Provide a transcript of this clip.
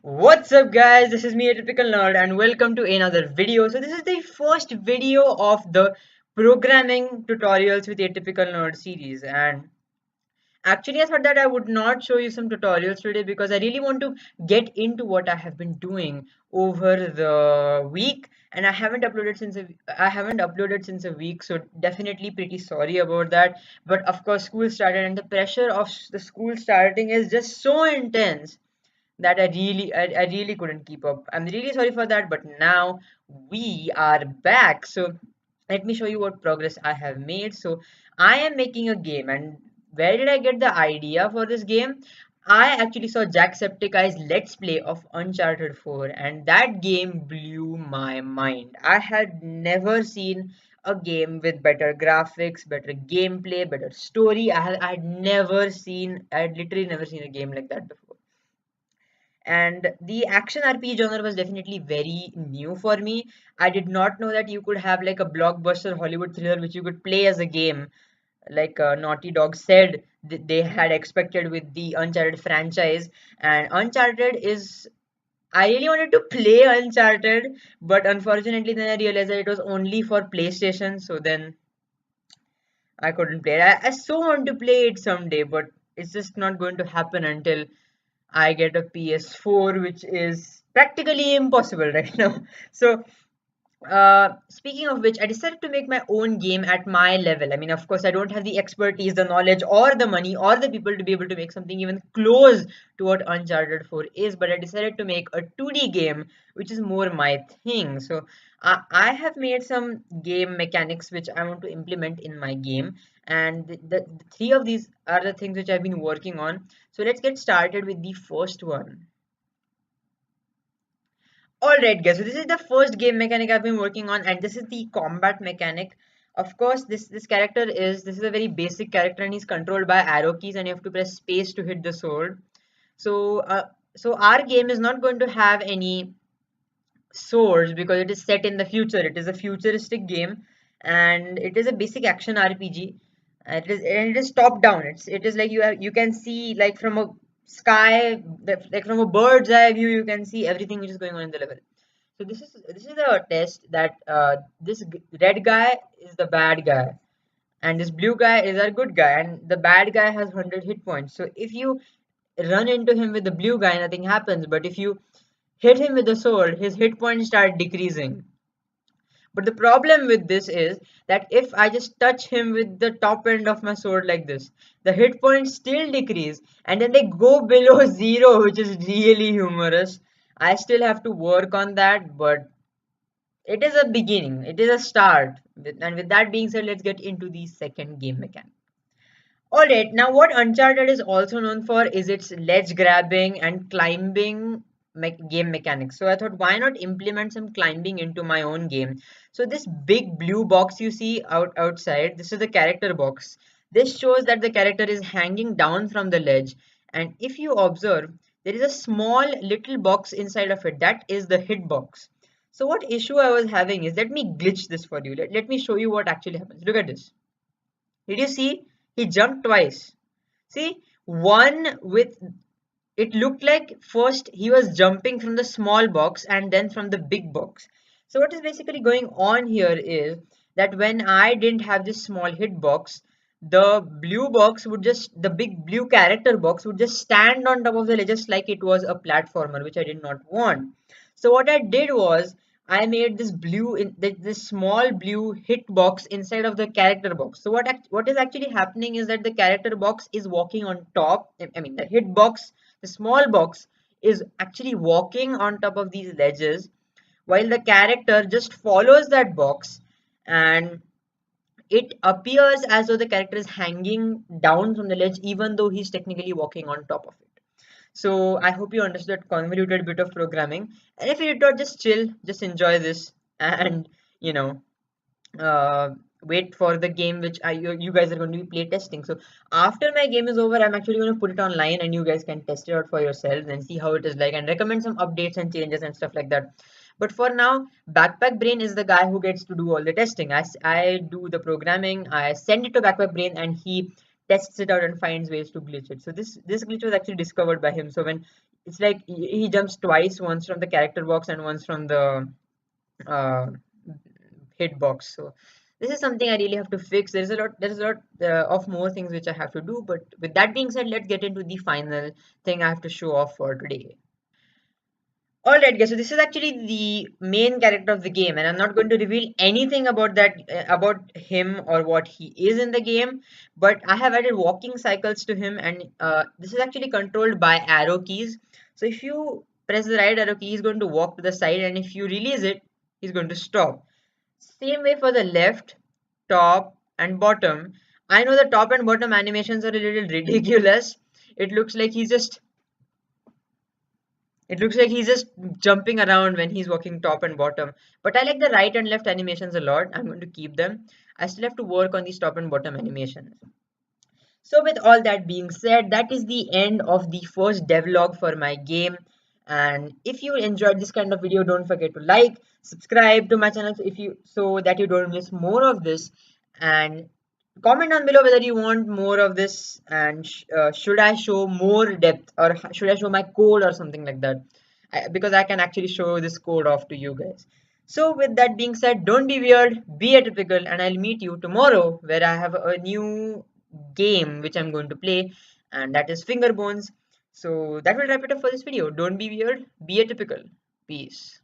What's up guys, this is me, a typical nerd, and welcome to another video. So this is the first video of the programming tutorials with Atypical Nerd series, and actually I thought that I would not show you some tutorials today because I really want to get into what I have been doing over the week, and I haven't uploaded since a week, so definitely pretty sorry about that. But of course school started and the pressure of the school starting is just so intense that I really couldn't keep up. I'm really sorry for that, but now we are back. So let me show you what progress I have made. So I am making a game, and where did I get the idea for this game? I actually saw Jacksepticeye's Let's Play of Uncharted 4, and that game blew my mind. I had never seen a game with better graphics, better gameplay, better story. I had literally never seen a game like that before, and the action RPG genre was definitely very new for me. I did not know that you could have like a blockbuster Hollywood thriller which you could play as a game, like Naughty Dog said they had expected with the Uncharted franchise. And Uncharted is, I really wanted to play Uncharted, but unfortunately then I realized that it was only for PlayStation, so then I couldn't play it. I so want to play it someday, but it's just not going to happen until I get a PS4, which is practically impossible right now. So, speaking of which, I decided to make my own game at my level. I mean, of course, I don't have the expertise, the knowledge, or the money, or the people to be able to make something even close to what Uncharted 4 is. But I decided to make a 2D game, which is more my thing. So, I have made some game mechanics which I want to implement in my game, and the three of these are the things which I've been working on. So let's get started with the first one. Alright guys, so this is the first game mechanic I've been working on, and this is the combat mechanic. Of course, this is a very basic character, and he's controlled by arrow keys, and you have to press space to hit the sword. So so our game is not going to have any swords because it is set in the future. It is a futuristic game, and it is a basic action RPG. It is top down. It is like you can see like from a sky, like from a bird's eye view, you can see everything which is going on in the level. So this is a test that red guy is the bad guy, and this blue guy is our good guy, and the bad guy has 100 hit points. So if you run into him with the blue guy, nothing happens. But if you hit him with the sword, his hit points start decreasing. But the problem with this is that if I just touch him with the top end of my sword like this, the hit points still decrease and then they go below zero, which is really humorous. I still have to work on that, but it is a beginning, it is a start. And with that being said, let's get into the second game mechanic. Alright, now what Uncharted is also known for is its ledge grabbing and climbing game mechanics. So I thought, why not implement some climbing into my own game? So this big blue box you see outside, this is the character box. This shows that the character is hanging down from the ledge. And if you observe, there is a small little box inside of it. That is the hit box. So what issue I was having is, let me glitch this for you. Let me show you what actually happens. Look at this. Did you see? He jumped twice. See, one with, it looked like first he was jumping from the small box and then from the big box. So what is basically going on here is that when I didn't have this small hit box, the blue box would just, the big blue character box would just stand on top of the ledge just like it was a platformer, which I did not want. So what I did was I made this this small blue hit box inside of the character box. So what is actually happening is that the character box is walking on top. I mean the hit box, the small box is actually walking on top of these ledges, while the character just follows that box, and it appears as though the character is hanging down from the ledge even though he's technically walking on top of it. So I hope you understood that convoluted bit of programming. And if you did not, just chill, just enjoy this, and you know, uh, wait for the game which you guys are going to be play testing. So after my game is over, I'm actually going to put it online, and you guys can test it out for yourselves and see how it is like, and recommend some updates and changes and stuff like that. But for now, Backpack Brain is the guy who gets to do all the testing. I do the programming, I send it to Backpack Brain, and he tests it out and finds ways to glitch it. So this glitch was actually discovered by him. So when it's like he jumps twice, once from the character box and once from the uh, hitbox. So this is something I really have to fix. There's a lot of more things which I have to do. But with that being said, let's get into the final thing I have to show off for today. Alright guys, so this is actually the main character of the game, and I'm not going to reveal anything about that, about him or what he is in the game, but I have added walking cycles to him, and this is actually controlled by arrow keys. So if you press the right arrow key, he's going to walk to the side, and if you release it, he's going to stop. Same way for the left, top, and bottom. I know the top and bottom animations are a little ridiculous. It looks like he's just jumping around when he's walking top and bottom. But I like the right and left animations a lot. I'm going to keep them. I still have to work on these top and bottom animations. So with all that being said, that is the end of the first devlog for my game. And if you enjoyed this kind of video, don't forget to like, subscribe to my channel so that you don't miss more of this. And comment down below whether you want more of this, and should I show more depth, or should I show my code or something like that, because I can actually show this code off to you guys. So with that being said, don't be weird, be atypical, and I'll meet you tomorrow where I have a new game which I'm going to play, and that is Finger Bones. So that will wrap it up for this video. Don't be weird, be atypical. Peace.